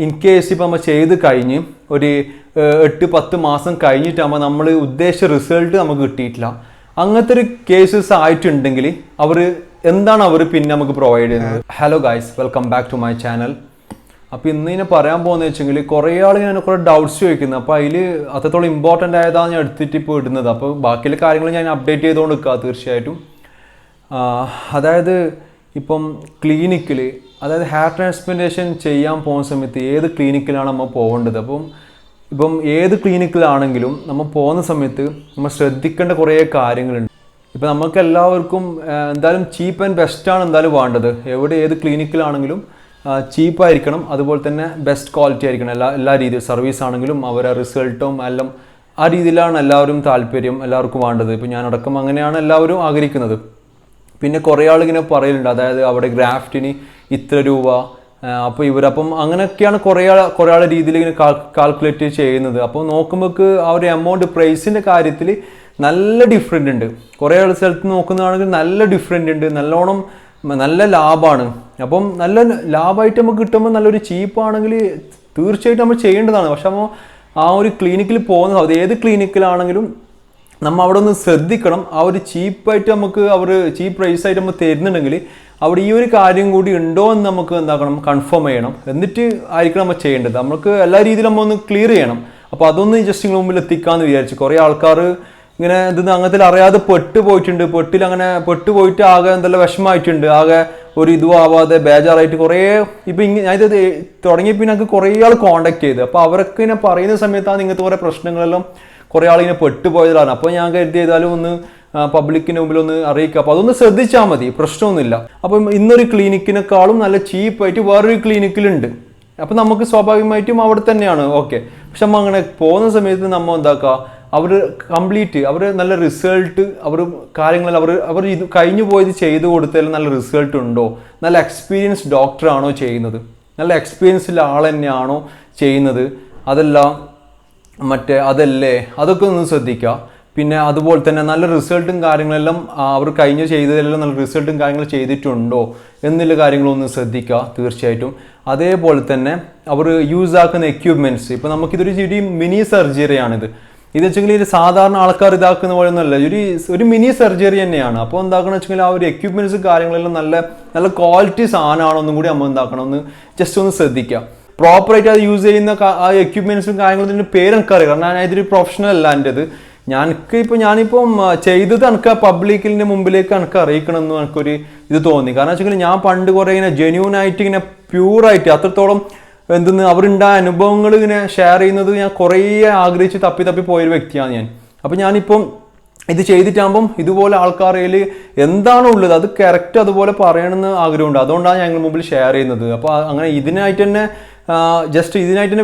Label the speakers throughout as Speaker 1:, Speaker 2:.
Speaker 1: In case ഇപ്പം നമ്മൾ ചെയ്ത് കഴിഞ്ഞ് ഒരു 8-10 മാസം കഴിഞ്ഞിട്ടാകുമ്പോൾ നമ്മൾ ഉദ്ദേശിച്ച റിസൾട്ട് നമുക്ക് കിട്ടിയിട്ടില്ല. അങ്ങനത്തെ ഒരു കേസസ് ആയിട്ടുണ്ടെങ്കിൽ എന്താണ് അവർ പിന്നെ നമുക്ക് പ്രൊവൈഡ് ചെയ്യുന്നത്? Hello guys, welcome back to my channel. അപ്പോൾ ഇന്ന് ഇതിനെ പറയാൻ പോകുന്നത് വെച്ചെങ്കിൽ കുറേ ആൾ ഞാൻ കുറേ ഡൗട്ട്സ് ചോദിക്കുന്നത്. അപ്പോൾ അതിൽ അത്രത്തോളം ഇമ്പോർട്ടൻ്റ് ആയതാണ് ഞാൻ എടുത്തിട്ട് ഇപ്പോൾ ഇടുന്നത്. അപ്പോൾ ബാക്കിയുള്ള കാര്യങ്ങൾ ഞാൻ അപ്ഡേറ്റ് ചെയ്തുകൊണ്ട് നിൽക്കുക തീർച്ചയായിട്ടും. അതായത് ഇപ്പം ക്ലിനിക്കിൽ, അതായത് ഹെയർ ട്രാൻസ്പ്ലാന്റേഷൻ ചെയ്യാൻ പോകുന്ന സമയത്ത് ഏത് ക്ലിനിക്കിലാണ് നമ്മൾ പോകേണ്ടത്? ഇപ്പം ഏത് ക്ലിനിക്കിലാണെങ്കിലും നമ്മൾ പോകുന്ന സമയത്ത് നമ്മൾ ശ്രദ്ധിക്കേണ്ട കുറേ കാര്യങ്ങളുണ്ട്. ഇപ്പം നമുക്ക് എല്ലാവർക്കും എന്തായാലും ചീപ്പ് ആൻഡ് ബെസ്റ്റാണ് എന്തായാലും വേണ്ടത്. ഏത് ക്ലിനിക്കിലാണെങ്കിലും ചീപ്പായിരിക്കണം, അതുപോലെ തന്നെ ബെസ്റ്റ് ക്വാളിറ്റി ആയിരിക്കണം. എല്ലാ രീതിയിലും സർവീസ് ആണെങ്കിലും അവരെ റിസൾട്ടും എല്ലാം ആ രീതിയിലാണ് എല്ലാവരും താല്പര്യം, എല്ലാവർക്കും വേണ്ടത്. ഇപ്പം ഞാനടക്കം അങ്ങനെയാണ് എല്ലാവരും ആഗ്രഹിക്കുന്നത്. പിന്നെ കുറേ ആളിങ്ങനെ പറയലുണ്ട്, അതായത് അവിടെ ഗ്രാഫ്റ്റിന് ഇത്ര രൂപ, അപ്പോൾ ഇവരപ്പം അങ്ങനെയൊക്കെയാണ് കുറേ ആളെ രീതിയിൽ ഇങ്ങനെ കാൽക്കുലേറ്റ് ചെയ്യുന്നത്. അപ്പോൾ നോക്കുമ്പോൾ ആ ഒരു എമൗണ്ട് പ്രൈസിൻ്റെ കാര്യത്തിൽ നല്ല ഡിഫറെൻ്റ് ഉണ്ട്. കുറേ ആൾ സ്ഥലത്ത് നോക്കുന്നതാണെങ്കിൽ നല്ല ഡിഫറെൻ്റ് ഉണ്ട്, നല്ല ലാഭമാണ്. അപ്പം നല്ല ലാഭമായിട്ട് നമുക്ക് കിട്ടുമ്പോൾ നല്ലൊരു ചീപ്പാണെങ്കിൽ തീർച്ചയായിട്ടും നമ്മൾ ചെയ്യേണ്ടതാണ്. പക്ഷെ നമ്മൾ ആ ഒരു ക്ലിനിക്കിൽ പോകുന്നത്, അത് ഏത് ക്ലിനിക്കിലാണെങ്കിലും നമ്മൾ അവിടെ ഒന്ന് ശ്രദ്ധിക്കണം. ആ ഒരു ചീപ്പായിട്ട് നമുക്ക് ചീപ്പ് പ്രൈസായിട്ട് നമ്മൾ തരുന്നുണ്ടെങ്കിൽ അവിടെ ഈ ഒരു കാര്യം കൂടി ഉണ്ടോ എന്ന് നമുക്ക് എന്താക്കണം, കൺഫേം ചെയ്യണം. എന്നിട്ട് ആയിരിക്കണം നമ്മൾ ചെയ്യേണ്ടത്. നമുക്ക് എല്ലാ രീതിയിലും നമ്മൾ ഒന്ന് ക്ലിയർ ചെയ്യണം. അപ്പോൾ അതൊന്ന് ജസ്റ്റ് നിങ്ങൾ മുമ്പിൽ എത്തിക്കാമെന്ന് വിചാരിച്ചു. കുറേ ആൾക്കാർ ഇങ്ങനെ അങ്ങനത്തിൽ അറിയാതെ പെട്ടുപോയിട്ട് ആകെ എന്തെല്ലാം വിഷമമായിട്ടുണ്ട്, ആകെ ഒരു ഇതും ആവാതെ ബേജാറായിട്ട് കുറേ ഇപ്പം ഞാനിത് തുടങ്ങിയപ്പോൾ എനിക്ക് കുറേ ആൾ കോൺടാക്ട് ചെയ്ത്. അപ്പോൾ അവരൊക്കെ ഇങ്ങനെ പറയുന്ന സമയത്താണ് ഇങ്ങനത്തെ കുറേ പ്രശ്നങ്ങളെല്ലാം കുറേ ആളിങ്ങനെ പെട്ടുപോയതാണ്. അപ്പോൾ ഞാൻ കരുതി ചെയ്താലും ഒന്ന് പബ്ലിക്കിന് മുമ്പിൽ ഒന്ന് അറിയിക്കുക. അപ്പോൾ അതൊന്ന് ശ്രദ്ധിച്ചാൽ മതി, പ്രശ്നമൊന്നുമില്ല. അപ്പം ഇന്നൊരു ക്ലിനിക്കിനേക്കാളും നല്ല ചീപ്പായിട്ട് വേറൊരു ക്ലിനിക്കിലുണ്ട്. അപ്പം നമുക്ക് സ്വാഭാവികമായിട്ടും അവിടെ തന്നെയാണ് ഓക്കെ. പക്ഷെ നമ്മൾ അങ്ങനെ പോകുന്ന സമയത്ത് നമ്മൾ എന്താക്കുക, അവർ നല്ല റിസൾട്ട്, കാര്യങ്ങൾ ഇത് കഴിഞ്ഞു പോയത് ചെയ്ത് കൊടുത്താലും നല്ല റിസൾട്ട് ഉണ്ടോ, നല്ല എക്സ്പീരിയൻസ് ഡോക്ടറാണോ ചെയ്യുന്നത്, നല്ല എക്സ്പീരിയൻസുള്ള ആൾ തന്നെയാണോ ചെയ്യുന്നത്, അതല്ലേ, അതൊക്കെ ഒന്ന് ശ്രദ്ധിക്കുക. പിന്നെ അതുപോലെ തന്നെ നല്ല റിസൾട്ടും കാര്യങ്ങളെല്ലാം അവർ ചെയ്തതെല്ലാം നല്ല റിസൾട്ടും കാര്യങ്ങളും ചെയ്തിട്ടുണ്ടോ എന്നുള്ള കാര്യങ്ങളൊന്ന് ശ്രദ്ധിക്കുക തീർച്ചയായിട്ടും. അതേപോലെ തന്നെ അവർ യൂസ് ആക്കുന്ന എക്യുപ്മെൻറ്റ്സ്, ഇപ്പോൾ നമുക്കിതൊരു മിനി സർജറിയാണിത്. ഇത് വെച്ചെങ്കിൽ ഇത് സാധാരണ ആൾക്കാർ ഇതാക്കുന്ന പോലെയൊന്നുമല്ല, ഒരു മിനി സർജറി തന്നെയാണ്. അപ്പോൾ എന്താക്കണം വെച്ചെങ്കിൽ ആ ഒരു എക്യുപ്മെൻറ്റ്സ് കാര്യങ്ങളെല്ലാം നല്ല ക്വാളിറ്റി സാധനമാണോ ഒന്നും കൂടി നമ്മൾ എന്താക്കണം, ജസ്റ്റ് ഒന്ന് ശ്രദ്ധിക്കുക. പ്രോപ്പറായിട്ട് അത് യൂസ് ചെയ്യുന്ന ആ എക്യുപ്മെൻറ്റ്സും കാര്യങ്ങളും പേര് എനിക്കറിയാം. കാരണം ഞാൻ ഇതൊരു പ്രൊഫഷണൽ അല്ല എൻ്റെത്. ഞാനിപ്പം ചെയ്തത് എനിക്ക് പബ്ലിക്കിൻ്റെ മുമ്പിലേക്ക് എനിക്ക് അറിയിക്കണമെന്ന് എനിക്കൊരു ഇത് തോന്നി. കാരണം വെച്ചെങ്കിൽ ഞാൻ പണ്ട് കുറേ ഇങ്ങനെ ജെന്യൂനായിട്ട് ഇങ്ങനെ പ്യൂറായിട്ട് അത്രത്തോളം അവരുണ്ടായ അനുഭവങ്ങൾ ഇങ്ങനെ ഷെയർ ചെയ്യുന്നത് ഞാൻ കുറേ ആഗ്രഹിച്ച് തപ്പി പോയൊരു വ്യക്തിയാണ് ഞാൻ. അപ്പം ഞാനിപ്പം ഇത് ചെയ്തിട്ടാകുമ്പം ഇതുപോലെ ആൾക്കാരിൽ എന്താണോ ഉള്ളത് അത് കറക്റ്റ് അതുപോലെ പറയണമെന്ന് ആഗ്രഹമുണ്ട്. അതുകൊണ്ടാണ് ഞങ്ങൾ മുമ്പിൽ ഷെയർ ചെയ്യുന്നത്. അപ്പോൾ അങ്ങനെ ഇതിനായിട്ട് തന്നെ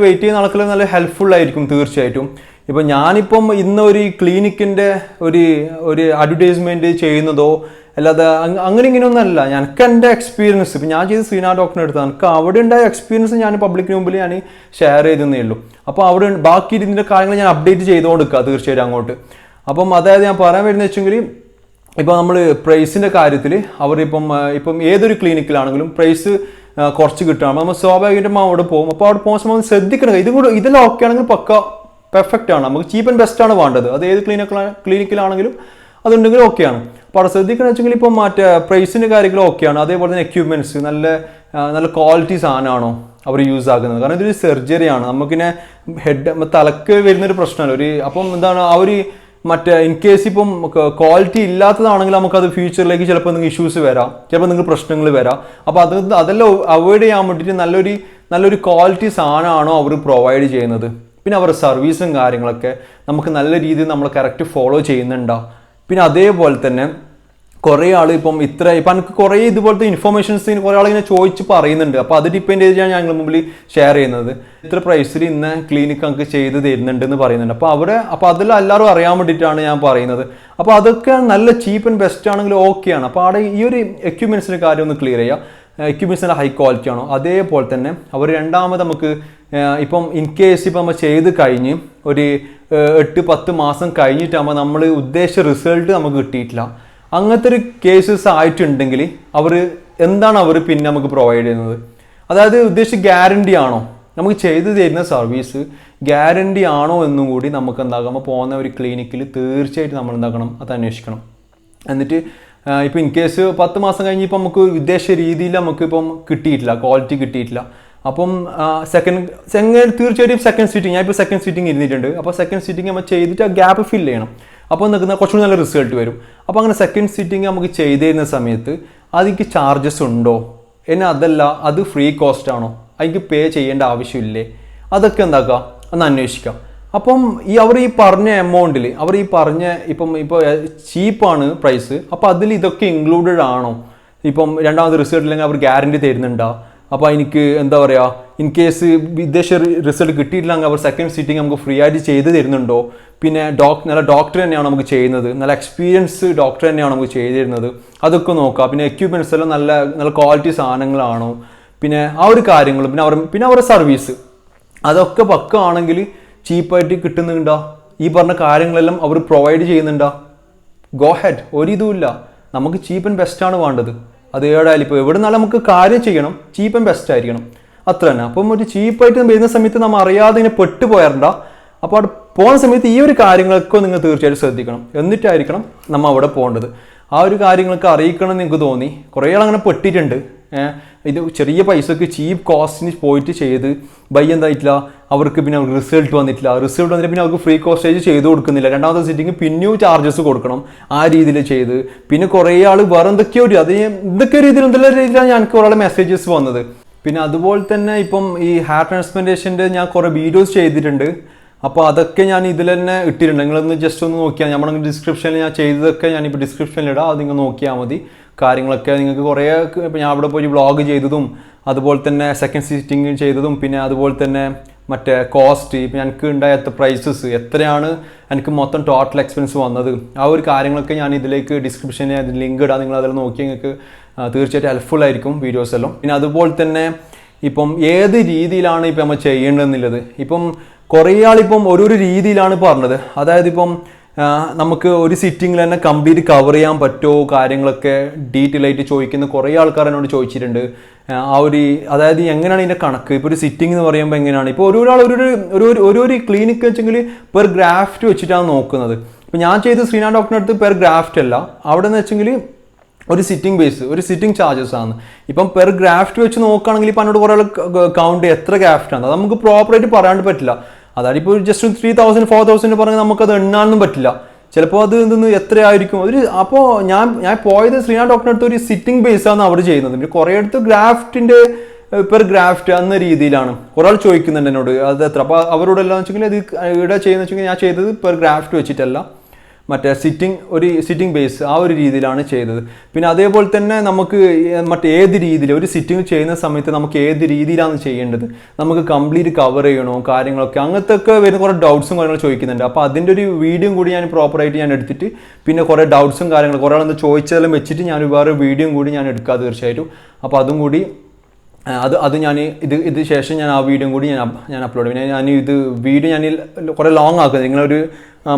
Speaker 1: വെയിറ്റ് ചെയ്യുന്ന ആൾക്കാർ നല്ല ഹെൽപ്ഫുൾ ആയിരിക്കും തീർച്ചയായിട്ടും. ഇപ്പം ഞാനിപ്പം ഇന്ന് ഒരു ക്ലിനിക്കിൻ്റെ ഒരു അഡ്വർടൈസ്മെൻറ്റ് ചെയ്യുന്നതോ അല്ലാതെ അങ്ങനെ ഇങ്ങനെയൊന്നുമല്ല. എനിക്ക് എൻ്റെ എക്സ്പീരിയൻസ്, ഇപ്പം ഞാൻ ചെയ്ത് ശ്രീനാ ഡോക്ടറിനെ എടുത്തത്, എനിക്ക് അവിടെ ഉണ്ടായ എക്സ്പീരിയൻസ് ഞാൻ പബ്ലിക്കിന് മുമ്പിൽ ഞാൻ ഷെയർ ചെയ്തേ ഉള്ളൂ. അപ്പോൾ അവിടെ ബാക്കി ഇതിൻ്റെ കാര്യങ്ങൾ ഞാൻ അപ്ഡേറ്റ് ചെയ്തുകൊണ്ടിരിക്കുക തീർച്ചയായിട്ടും അങ്ങോട്ട്. അപ്പം അതായത് ഞാൻ പറയാൻ വരുന്നത് വെച്ചെങ്കിൽ, ഇപ്പോൾ നമ്മൾ പ്രൈസിൻ്റെ കാര്യത്തിൽ ഇപ്പം ഏതൊരു ക്ലിനിക്കിലാണെങ്കിലും പ്രൈസ് കുറച്ച് കിട്ടുകയാണ്. നമ്മൾ സ്വാഭാവികമായിട്ടും അവിടെ പോകും. അപ്പോൾ അവിടെ പോകുന്ന സമയം ശ്രദ്ധിക്കണം, ഇതെല്ലാം ഓക്കെ ആണെങ്കിൽ പക്ക പെർഫെക്റ്റ് ആണ്. നമുക്ക് ചീപ്പ് ആൻഡ് ബെസ്റ്റ് ആണ് വേണ്ടത്. അത് ഏത് ക്ലിനിക്കിലാണെങ്കിലും അതുണ്ടെങ്കിൽ ഓക്കെയാണ്. അപ്പോൾ അവിടെ ശ്രദ്ധിക്കണം വെച്ചെങ്കിൽ ഇപ്പം പ്രൈസിൻ്റെ കാര്യങ്ങൾ ഓക്കെയാണ്. അതേപോലെ തന്നെ എക്യുപ്മെൻറ്റ്സ് നല്ല ക്വാളിറ്റി സാധനമാണോ അവർ യൂസ് ആക്കുന്നത്. കാരണം ഇതൊരു സർജറിയാണ്, നമുക്കിങ്ങനെ തലക്ക് വരുന്നൊരു പ്രശ്നമല്ല. അപ്പം എന്താണ് ഇൻ കേസ് ഇപ്പം ക്വാളിറ്റി ഇല്ലാത്തതാണെങ്കിൽ നമുക്കത് ഫ്യൂച്ചറിലേക്ക് ചിലപ്പോൾ നിങ്ങൾക്ക് ഇഷ്യൂസ് വരാം, ചിലപ്പോൾ നിങ്ങൾക്ക് പ്രശ്നങ്ങൾ വരാം. അപ്പോൾ അതെല്ലാം അവോയ്ഡ് ചെയ്യാൻ വേണ്ടിയിട്ട് നല്ലൊരു ക്വാളിറ്റി സാധനമാണോ അവർ പ്രൊവൈഡ് ചെയ്യുന്നത്. പിന്നെ അവരുടെ സർവീസും കാര്യങ്ങളൊക്കെ നമുക്ക് നല്ല രീതിയിൽ നമ്മൾ കറക്റ്റ് ഫോളോ ചെയ്യുന്നുണ്ടോ. പിന്നെ അതേപോലെ തന്നെ കുറേ ആൾ ഇപ്പം എനിക്ക് കുറേ ഇതുപോലത്തെ ഇൻഫർമേഷൻസ് കുറേ ആളിങ്ങനെ ചോദിച്ച് പറയുന്നുണ്ട്. അപ്പോൾ അത് ഡിപ്പെൻഡ് ചെയ്തിട്ടാണ് ഞങ്ങൾ മുമ്പിൽ ഷെയർ ചെയ്യുന്നത്. ഇത്ര പ്രൈസിൽ ഇന്ന ക്ലിനിക്ക് നമുക്ക് ചെയ്ത് തരുന്നുണ്ടെന്ന് പറയുന്നുണ്ട്. അപ്പോൾ അതെല്ലാം എല്ലാവരും അറിയാൻ വേണ്ടിയിട്ടാണ് ഞാൻ പറയുന്നത്. അപ്പോൾ അതൊക്കെ നല്ല ചീപ്പ് ആൻഡ് ബെസ്റ്റ് ആണെങ്കിൽ ഓക്കെയാണ്. അപ്പോൾ അവിടെ ഈ ഒരു എക്യുപ്മെൻറ്റ്സിൻ്റെ കാര്യം ഒന്ന് ക്ലിയർ ചെയ്യുക. എക്യുപ്മെൻറ്റ്സിൻ്റെ ഹൈ ക്വാളിറ്റി ആണോ. അതേപോലെ തന്നെ അവർ രണ്ടാമത് നമുക്ക് ഇപ്പം ഇൻ കേസ് ഇപ്പം നമ്മൾ ചെയ്ത് കഴിഞ്ഞ് ഒരു 8-10 മാസം കഴിഞ്ഞിട്ടാകുമ്പോൾ നമ്മൾ ഉദ്ദേശിച്ച റിസൾട്ട് നമുക്ക് കിട്ടിയിട്ടില്ല. അങ്ങനത്തെ ഒരു കേസസ് ആയിട്ടുണ്ടെങ്കിൽ എന്താണ് അവർ പിന്നെ നമുക്ക് പ്രൊവൈഡ് ചെയ്യുന്നത്? അതായത് ഉദ്ദേശിച്ച ഗ്യാരണ്ടി ആണോ, നമുക്ക് ചെയ്തു തരുന്ന സർവീസ് ഗ്യാരണ്ടി ആണോ എന്നും കൂടി നമുക്ക് എന്താകുമ്പോൾ പോകുന്ന ഒരു ക്ലിനിക്കിൽ തീർച്ചയായിട്ടും നമ്മൾ എന്താക്കണം അത് അന്വേഷിക്കണം. എന്നിട്ട് ഇപ്പോൾ ഇൻ കേസ് 10 മാസം കഴിഞ്ഞ് ഇപ്പം നമുക്ക് ഉദ്ദേശിച്ച രീതിയിൽ നമുക്കിപ്പം കിട്ടിയിട്ടില്ല, ക്വാളിറ്റി കിട്ടിയിട്ടില്ല. അപ്പം തീർച്ചയായിട്ടും സെക്കൻഡ് സീറ്റിംഗ്, ഞാൻ ഇപ്പോൾ സെക്കൻഡ് സീറ്റിംഗ് ഇരുന്നിട്ടുണ്ട്. അപ്പോൾ സെക്കൻഡ് സീറ്റിംഗ് നമ്മൾ ചെയ്തിട്ട് ആ ഗ്യാപ്പ് ഫില്ല് ചെയ്യണം. അപ്പോൾ നിൽക്കുന്ന കുറച്ചുകൂടി നല്ല റിസൾട്ട് വരും. അപ്പോൾ അങ്ങനെ സെക്കൻഡ് സീറ്റിംഗ് നമുക്ക് ചെയ്ത് തരുന്ന സമയത്ത് അതിക്ക് ചാർജസ് ഉണ്ടോ, എന്നെ അതല്ല അത് ഫ്രീ കോസ്റ്റ് ആണോ, അതിക്ക് പേ ചെയ്യേണ്ട ആവശ്യമില്ലേ, അതൊക്കെ എന്താക്കുക ഒന്ന് അന്വേഷിക്കാം. അപ്പം അവർ ഈ പറഞ്ഞ എമൗണ്ടിൽ ഇപ്പോൾ ചീപ്പാണ് പ്രൈസ്, അപ്പോൾ അതിൽ ഇതൊക്കെ ഇൻക്ലൂഡഡ് ആണോ, ഇപ്പം രണ്ടാമത് റിസൾട്ട് ഇല്ലെങ്കിൽ അവർ ഗ്യാരണ്ടി തരുന്നുണ്ടോ, അപ്പോൾ എനിക്ക് എന്താ പറയുക ഇൻ കേസ് വിദേശ റിസൾട്ട് കിട്ടിയിട്ടില്ലെങ്കിൽ അവർ സെക്കൻഡ് സീറ്റിംഗ് നമുക്ക് ഫ്രീ ആയിട്ട് ചെയ്ത് തരുന്നുണ്ടോ, പിന്നെ നല്ല ഡോക്ടർ തന്നെയാണ് നമുക്ക് ചെയ്യുന്നത്, നല്ല എക്സ്പീരിയൻസ് ഡോക്ടർ തന്നെയാണ് നമുക്ക് ചെയ്ത് തരുന്നത്, അതൊക്കെ നോക്കുക. പിന്നെ എക്യുപ്മെൻറ്റ്സ് എല്ലാം നല്ല ക്വാളിറ്റി സാധനങ്ങളാണോ, പിന്നെ ആ ഒരു കാര്യങ്ങളും പിന്നെ അവരുടെ സർവീസ് അതൊക്കെ പക്കമാണെങ്കിൽ ചീപ്പായിട്ട് കിട്ടുന്നുണ്ടോ, ഈ പറഞ്ഞ കാര്യങ്ങളെല്ലാം അവർ പ്രൊവൈഡ് ചെയ്യുന്നുണ്ടോ, ഗോ ഹെഡ്, ഒരിതുമില്ല. നമുക്ക് ചീപ്പ് ആൻഡ് ബെസ്റ്റാണ് വേണ്ടത്. അത് ഏടായാലും ഇപ്പോൾ എവിടെ നിന്നാലും നമുക്ക് കാര്യം ചെയ്യണം, ചീപ്പ് ആൻഡ് ബെസ്റ്റ് ആയിരിക്കണം, അത്ര തന്നെ. അപ്പം ഒരു ചീപ്പായിട്ട് വരുന്ന സമയത്ത് നമ്മൾ അറിയാതെ ഇങ്ങനെ പെട്ടുപോയാറുണ്ടോ. അപ്പോൾ അവിടെ പോകുന്ന സമയത്ത് ഈ ഒരു കാര്യങ്ങളൊക്കെ നിങ്ങൾ തീർച്ചയായിട്ടും ശ്രദ്ധിക്കണം. എന്നിട്ടായിരിക്കണം നമ്മൾ അവിടെ പോകേണ്ടത്. ആ ഒരു കാര്യങ്ങളൊക്കെ അറിയിക്കണം എന്ന് എനിക്ക് തോന്നി. കുറേ ആൾ അങ്ങനെ പെട്ടിട്ടുണ്ട്. ഇത് ചെറിയ പൈസക്ക് ചീപ്പ് കോസ്റ്റിന് പോയിട്ട് ചെയ്ത് എന്തായിട്ടില്ല, അവർക്ക് പിന്നെ റിസൾട്ട് വന്നിട്ടില്ല പിന്നെ അവർക്ക് ഫ്രീ കോസ്റ്റേജ് ചെയ്ത് കൊടുക്കുന്നില്ല. രണ്ടാമത്തെ സിറ്റിംഗ് പിന്നെയും ചാർജസ് കൊടുക്കണം, ആ രീതിയിൽ ചെയ്ത്. പിന്നെ കുറേ ആൾ വേറെ എന്തൊക്കെയോ എന്തൊക്കെ രീതിയിലാണ് ഞങ്ങൾക്ക് ഒരാളെ മെസ്സേജസ് വന്നത്. പിന്നെ അതുപോലെ തന്നെ ഇപ്പം ഈ ഹെയർ ട്രാൻസ്പ്ലാന്റേഷൻ്റെ ഞാൻ കുറേ വീഡിയോസ് ചെയ്തിട്ടുണ്ട്. അപ്പോൾ അതൊക്കെ ഞാൻ ഇതിൽ തന്നെ ഇട്ടിട്ടുണ്ട്. നിങ്ങളൊന്ന് ജസ്റ്റ് ഒന്ന് നോക്കിയാൽ നമ്മുടെ ഡിസ്ക്രിപ്ഷനിൽ ഞാൻ ചെയ്തതൊക്കെ ഞാനിപ്പോൾ ഡിസ്ക്രിപ്ഷനിൽ ഇടാം, അത് നിങ്ങൾ നോക്കിയാൽ മതി. കാര്യങ്ങളൊക്കെ നിങ്ങൾക്ക് കുറേ ഇപ്പോൾ ഞാൻ അവിടെ പോയി വ്ളോഗ് ചെയ്തതും അതുപോലെ തന്നെ സെക്കൻഡ് സിറ്റിംഗ് ചെയ്തതും പിന്നെ അതുപോലെ തന്നെ മറ്റേ കോസ്റ്റ്, ഇപ്പം എനിക്ക് ഉണ്ടായ പ്രൈസസ് എത്രയാണ് എനിക്ക് മൊത്തം ടോട്ടൽ എക്സ്പെൻസ് വന്നത്, ആ ഒരു കാര്യങ്ങളൊക്കെ ഞാൻ ഇതിലേക്ക് ഡിസ്ക്രിപ്ഷനിൽ ലിങ്ക് ഇടാം. നിങ്ങൾ അതെല്ലാം നോക്കി നിങ്ങൾക്ക് തീർച്ചയായിട്ടും ഹെൽപ്ഫുൾ ആയിരിക്കും വീഡിയോസ് എല്ലാം. പിന്നെ അതുപോലെ തന്നെ ഇപ്പം ഏത് രീതിയിലാണ് ഇപ്പം നമ്മൾ ചെയ്യേണ്ടതെന്നുള്ളത് ഇപ്പം കുറേ ആളിപ്പം ഓരോരോ രീതിയിലാണ് പറഞ്ഞത്. അതായത് ഇപ്പം നമുക്ക് ഒരു സിറ്റിങ്ങിൽ തന്നെ കംപ്ലീറ്റ് കവർ ചെയ്യാൻ പറ്റുമോ കാര്യങ്ങളൊക്കെ ഡീറ്റെയിൽ ആയിട്ട് ചോദിക്കുന്ന കുറേ ആൾക്കാർ എന്നോട് ചോദിച്ചിട്ടുണ്ട്. അതായത് എങ്ങനെയാണ് ഇതിൻ്റെ കണക്ക്, ഇപ്പോൾ ഒരു സിറ്റിംഗ് എന്ന് പറയുമ്പോൾ എങ്ങനെയാണ്, ഇപ്പോൾ ഓരോരോ ക്ലിനിക്ക് വെച്ചെങ്കിൽ പെർ ഗ്രാഫ്റ്റ് വെച്ചിട്ടാണ് നോക്കുന്നത്. ഇപ്പോൾ ഞാൻ ചെയ്ത് ശ്രീനാഥ് ഡോക്ടറിൻ്റെ അടുത്ത് പെർ ഗ്രാഫ്റ്റ് അല്ല, അവിടെ നിന്ന് വെച്ചെങ്കിൽ ഒരു സിറ്റിംഗ് ബേസ്, ഒരു സിറ്റിംഗ് ചാർജസ് ആണ്. ഇപ്പം പെർ ഗ്രാഫ്റ്റ് വെച്ച് നോക്കുകയാണെങ്കിൽ ഇപ്പം എന്നോട് കുറേ കൗണ്ട് എത്ര ഗ്രാഫ്റ്റ് ആണ്, അത് നമുക്ക് പ്രോപ്പറായിട്ട് പറയാണ്ട് പറ്റില്ല. അതായത് ഇപ്പോൾ ജസ്റ്റ് 3000 4000 പറഞ്ഞാൽ നമുക്കത് എണ്ണാനൊന്നും പറ്റില്ല. ചിലപ്പോൾ അത് എത്രയായിരിക്കും അപ്പോൾ ഞാൻ പോയത് ശ്രീനാഥ് ഡോക്ടറിൻ്റെ അടുത്ത് ഒരു സിറ്റിംഗ് ബേസാണ് അവർ ചെയ്യുന്നത്. പിന്നെ കുറേ അടുത്ത് ഗ്രാഫ്റ്റിൻ്റെ പെർ ഗ്രാഫ്റ്റ് എന്ന രീതിയിലാണ് ഒരാൾ ചോദിക്കുന്നുണ്ട് എന്നോട് അത് എത്ര. അപ്പോൾ അവരോടെല്ലാം വെച്ചെങ്കിൽ അത് ഇവിടെ ചെയ്യുന്ന വെച്ചെങ്കിൽ ഞാൻ ചെയ്തത് പെർ ഗ്രാഫ്റ്റ് വെച്ചിട്ടല്ല, മറ്റേ ഒരു സിറ്റിംഗ് ബേസ് ആ ഒരു രീതിയിലാണ് ചെയ്തത്. പിന്നെ അതേപോലെ തന്നെ നമുക്ക് ഏത് രീതിയിൽ ഒരു സിറ്റിംഗ് ചെയ്യുന്ന സമയത്ത് നമുക്ക് ഏത് രീതിയിലാണ് ചെയ്യേണ്ടത്, നമുക്ക് കംപ്ലീറ്റ് കവർ ചെയ്യണോ കാര്യങ്ങളൊക്കെ, അങ്ങനത്തെ ഒക്കെ വരുന്ന കുറേ ഡൗട്ട്സും കാര്യങ്ങളും ചോദിക്കുന്നുണ്ട്. അപ്പോൾ അതിൻ്റെ ഒരു വീഡിയോ കൂടി ഞാൻ പ്രോപ്പറായിട്ട് ഞാൻ എടുത്തിട്ട് പിന്നെ കുറേ ഡൗട്ട്സും കാര്യങ്ങളും കുറേ ആളെന്ത് ചോദിച്ചതെല്ലാം വെച്ചിട്ട് ഞാൻ വേറെ വീഡിയോ കൂടി ഞാൻ എടുക്കാം തീർച്ചയായിട്ടും. അപ്പോൾ അതും കൂടി അത് ഞാൻ ഇത് ശേഷം ഞാൻ ആ വീഡിയോ കൂടി ഞാൻ അപ്ലോഡ് ചെയ്യും. ഞാൻ വീഡിയോ ഞാൻ കുറേ ലോങ് ആക്കുന്നത്, നിങ്ങളൊരു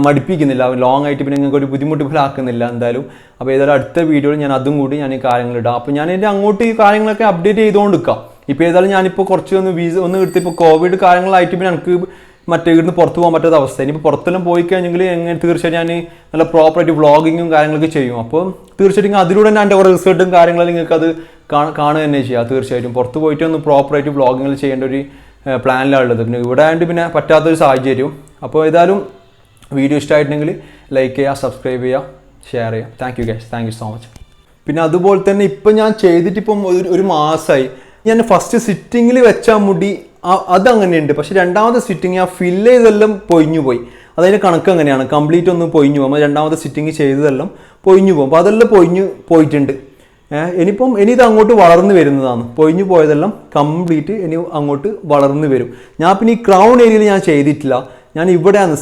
Speaker 1: മടുപ്പിക്കുന്നില്ല, ലോങ് ആയിട്ട് പിന്നെ നിങ്ങൾക്ക് ഒരു ബുദ്ധിമുട്ടുകളാക്കുന്നില്ല എന്തായാലും. അപ്പോൾ ഏതായാലും അടുത്ത വീഡിയോയിൽ ഞാൻ അതും കൂടി ഞാൻ ഈ കാര്യങ്ങളിടാം. അപ്പോൾ ഞാൻ എൻ്റെ അങ്ങോട്ട് ഈ കാര്യങ്ങളൊക്കെ അപ്ഡേറ്റ് ചെയ്തുകൊണ്ടിരിക്കാം. ഇപ്പോൾ ഏതായാലും ഞാനിപ്പോൾ കുറച്ച് ഒന്ന് എടുത്ത് ഇപ്പോൾ കോവിഡ് കാര്യങ്ങളായിട്ട് പിന്നെ എനിക്ക് ഇവിടുന്ന് പുറത്ത് പോകാൻ പറ്റാത്ത അവസ്ഥ. ഇനിയിപ്പോൾ പുറത്തെല്ലാം പോയി കഴിഞ്ഞെങ്കിൽ എങ്ങനെ തീർച്ചയായിട്ടും ഞാൻ നല്ല പ്രോപ്പറായിട്ട് വ്ളോഗിങ്ങും കാര്യങ്ങളൊക്കെ ചെയ്യും. അപ്പോൾ തീർച്ചയായിട്ടും അതിലൂടെ തന്നെ എൻ്റെ കുറേ റിസൾട്ടും കാര്യങ്ങളും നിങ്ങൾക്ക് അത് കാണുക തന്നെ ചെയ്യാം. തീർച്ചയായിട്ടും പുറത്ത് പോയിട്ട് ഒന്ന് പ്രോപ്പറായിട്ട് വ്ളോഗിങ്ങിൽ ചെയ്യേണ്ട ഒരു പ്ലാനിലാണ് ഉള്ളത്. പിന്നെ ഇവിടെ ആയതുകൊണ്ട് പിന്നെ പറ്റാത്തൊരു സാഹചര്യവും. അപ്പോൾ ഏതായാലും വീഡിയോ ഇഷ്ടമായിട്ടുണ്ടെങ്കിൽ ലൈക്ക് ചെയ്യുക, സബ്സ്ക്രൈബ് ചെയ്യുക, ഷെയർ ചെയ്യുക. Thank you guys, thank you so much. പിന്നെ അതുപോലെ തന്നെ ഇപ്പം ഞാൻ ചെയ്തിട്ടിപ്പം ഒരു മാസമായി. ഞാൻ ഫസ്റ്റ് സിറ്റിങ്ങിൽ വെച്ച മുടി അതങ്ങനെയുണ്ട്, പക്ഷെ രണ്ടാമത്തെ സിറ്റിങ് ആ ഫില്ല് ചെയ്തെല്ലാം പൊയിഞ്ഞു പോയി. അതിൻ്റെ കണക്ക് അങ്ങനെയാണ്, കംപ്ലീറ്റ് ഒന്ന് പൊയിഞ്ഞു പോകും. രണ്ടാമത്തെ സിറ്റിങ് ചെയ്തതെല്ലാം പൊയിഞ്ഞു പോകും. അപ്പോൾ അതെല്ലാം പോയിട്ടുണ്ട്. ഇനി ഇത് അങ്ങോട്ട് വളർന്നു വരുന്നതാണ്. പൊയിഞ്ഞു പോയതെല്ലാം കംപ്ലീറ്റ് ഇനി അങ്ങോട്ട് വളർന്നു വരും. ഞാൻ പിന്നെ ഈ ക്രൗൺ ഏരിയയിൽ ഞാൻ ചെയ്തിട്ടില്ല, ഞാൻ ഇവിടെയാണ്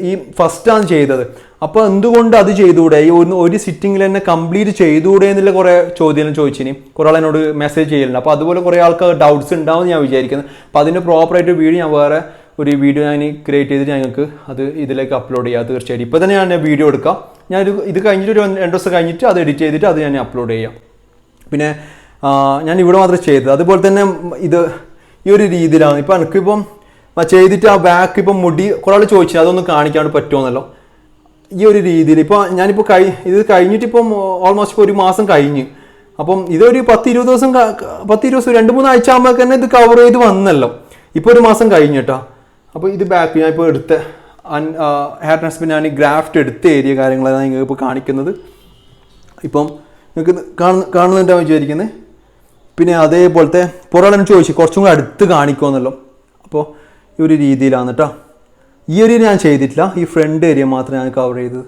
Speaker 1: ഈ ഫസ്റ്റാണ് ചെയ്തത്. അപ്പോൾ എന്തുകൊണ്ട് അത് ചെയ്തുകൂടെ, ഈ ഒരു സിറ്റിങ്ങിൽ തന്നെ കംപ്ലീറ്റ് ചെയ്തുകൂടെ എന്നുള്ള കുറേ ചോദ്യം ചോദിച്ചിനി, കുറേ ആൾ എന്നോട് മെസ്സേജ് ചെയ്യലുണ്ട്. അപ്പോൾ അതുപോലെ കുറേ ആൾക്ക് ഡൗട്ട്സ് ഉണ്ടാവും ഞാൻ വിചാരിക്കുന്നത്. അപ്പോൾ അതിൻ്റെ പ്രോപ്പറായിട്ട് വീഡിയോ ഞാൻ വേറെ ഒരു വീഡിയോ ഞാൻ ക്രിയേറ്റ് ചെയ്തിട്ട് ഞങ്ങൾക്ക് അത് ഇതിലേക്ക് അപ്ലോഡ് ചെയ്യാം. തീർച്ചയായിട്ടും ഇപ്പോൾ തന്നെ ഞാൻ വീഡിയോ എടുക്കാം. ഇത് കഴിഞ്ഞിട്ട് ഒരു 2 ദിവസം കഴിഞ്ഞിട്ട് അത് എഡിറ്റ് ചെയ്തിട്ട് അത് ഞാൻ അപ്ലോഡ് ചെയ്യാം. പിന്നെ ഞാൻ ഇവിടെ മാത്രം ചെയ്തത്. അതുപോലെ തന്നെ ഈ ഒരു രീതിയിലാണ്. ഇപ്പം എനിക്കിപ്പം ചെയ്തിട്ട് ആ ബാക്ക് ഇപ്പം മുടി കുറേ ആൾ ചോദിച്ചു അതൊന്ന് കാണിക്കാണ്ട് പറ്റുമെന്നല്ലോ. ഈ ഒരു രീതിയിൽ ഇപ്പോൾ ഞാനിപ്പോൾ ഇത് കഴിഞ്ഞിട്ട് ഇപ്പം ഓൾമോസ്റ്റ് ഇപ്പോൾ 1 മാസം കഴിഞ്ഞ്. അപ്പം ഇതൊരു 10-20 ദിവസം 2-3 ആഴ്ച ആകുമ്പോൾ തന്നെ ഇത് കവർ ചെയ്ത് വന്നല്ലോ. ഇപ്പോൾ 1 മാസം കഴിഞ്ഞിട്ടാ. അപ്പോൾ ഇത് ബാക്ക് ഞാൻ ഇപ്പോൾ എടുത്ത ഹെയർ ട്രാൻസ്പ്ലാന്റ് ഞാൻ ഗ്രാഫ്റ്റ് എടുത്ത ഏരിയ കാര്യങ്ങളാണ് നിങ്ങൾക്ക് ഇപ്പോൾ കാണിക്കുന്നത്. ഇപ്പം നിങ്ങൾക്ക് കാണുന്നുണ്ടാവും വിചാരിക്കുന്നത്. പിന്നെ അതേപോലത്തെ പുറം ചോദിച്ചു കുറച്ചും കൂടി അടുത്ത് കാണിക്കുമെന്നല്ലോ. അപ്പോൾ ഈ ഒരു രീതിയിലാണ് കേട്ടോ. ഈ ഒരു ഞാൻ ചെയ്തിട്ടില്ല, ഈ ഫ്രണ്ട് ഏരിയ മാത്രമേ ഞാൻ കവർ ചെയ്തത്.